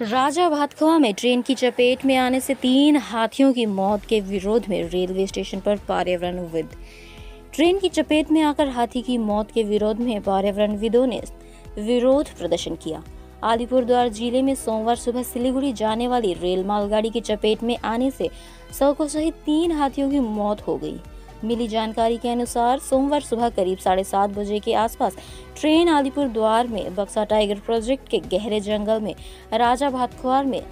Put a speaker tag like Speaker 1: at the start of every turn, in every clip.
Speaker 1: राजा भातखवा में ट्रेन की चपेट में आने से 3 हाथियों की मौत के विरोध में रेलवे स्टेशन पर पर्यावरणविद। ट्रेन की चपेट में आकर हाथी की मौत के विरोध में पर्यावरणविदों ने विरोध प्रदर्शन किया। अलीपुरद्वार जिले में सोमवार सुबह सिलीगुड़ी जाने वाली रेल मालगाड़ी की चपेट में आने से सड़कों सहित 3 हाथियों की मौत हो गई। मिली जानकारी के अनुसार सोमवार सुबह करीब 7:30 बजे के आसपास ट्रेन अलीपुरद्वार में बक्सा टाइगर प्रोजेक्ट के गहरे जंगल में राजा भातखवा में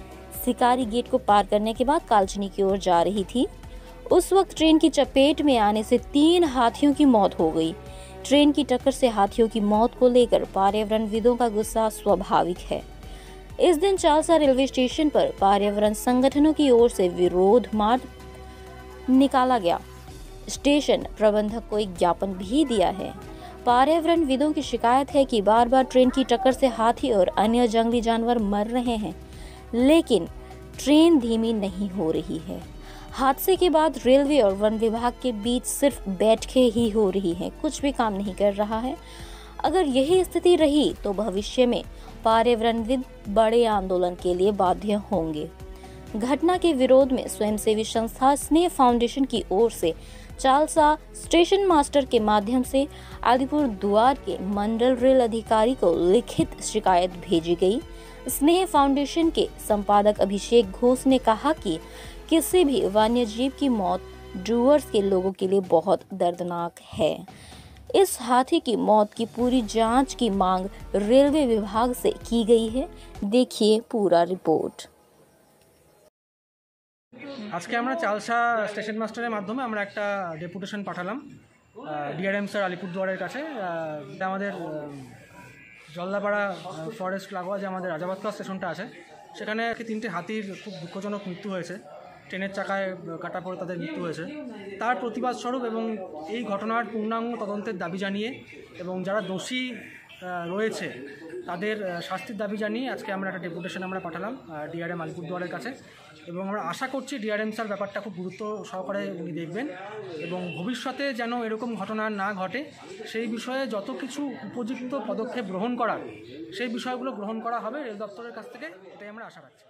Speaker 1: शिकारी गेट को पार करने के बाद कालचिनी की ओर जा रही थी। उस वक्त ट्रेन की चपेट में आने से 3 हाथियों की मौत हो गई। ट्रेन की टक्कर से हाथियों की मौत को लेकर पर्यावरणविदों का गुस्सा स्वाभाविक है। इस दिन चालसा रेलवे स्टेशन पर पर्यावरण संगठनों की ओर से विरोध मार्च निकाला गया। स्टेशन प्रबंधक को एक ज्ञापन भी दिया है। पर्यावरणविदों की शिकायत है कि बार बार ट्रेन की टक्कर से हाथी और अन्य जंगली जानवर मर रहे हैं, लेकिन ट्रेन धीमी नहीं हो रही है। हादसे के बाद रेलवे और वन विभाग के बीच सिर्फ बैठकें ही हो रही हैं, कुछ भी काम नहीं कर रहा है। अगर यही स्थिति रही तो भविष्य में पर्यावरणविद बड़े आंदोलन के लिए बाध्य होंगे। घटना के विरोध में स्वयंसेवी संस्था स्नेह फाउंडेशन की ओर से चालसा स्टेशन मास्टर के माध्यम से अलीपुरद्वार के मंडल रेल अधिकारी को लिखित शिकायत भेजी गई। स्नेह फाउंडेशन के संपादक अभिषेक घोष ने कहा कि किसी भी वन्य जीव की मौत डूअर्स के लोगों के लिए बहुत दर्दनाक है। इस हाथी की मौत की पूरी जांच की मांग रेलवे विभाग से की गई है। देखिए पूरा रिपोर्ट।
Speaker 2: आज के আমরা চালসা স্টেশন মাস্টারের মাধ্যমে আমরা একটা ডেপুটেশন পাঠালাম ডিআরএম স্যার আলিপুরদুয়ারের কাছে। এটা আমাদের জলদাপাড়া ফরেস্ট লাগোয়া যে আমাদের রাজা ভাতখওয়া স্টেশনটা আছে, সেখানে 3টে হাতির খুব দুঃখজনক মৃত্যু হয়েছে। ট্রেনের চাকায় কাটা পড়ে তাদের মৃত্যু হয়েছে। তার প্রতিবাদ স্বরূপ এবং এই ঘটনার পূর্ণাঙ্গ তদন্তের দাবি জানিয়ে এবং যারা দোষী রয়েছে তাদের শাস্তির দাবি জানিয়ে আজকে আমরা একটা ডেপুটেশন আমরা পাঠালাম ডিআরএম আলিপুরদুয়ারের কাছে। এবং আমরা আশা করছি ডিআরএম স্যার ব্যাপারটা খুব গুরুত্ব সহকারে উনি দেখবেন এবং ভবিষ্যতে যেন এরকম ঘটনা না ঘটে সেই বিষয়ে যত কিছু উপযুক্ত পদক্ষেপ গ্রহণ করার সেই বিষয়গুলো গ্রহণ করা হবে রেল দপ্তরের কাছ থেকে, এটাই আমরা আশা রাখছি।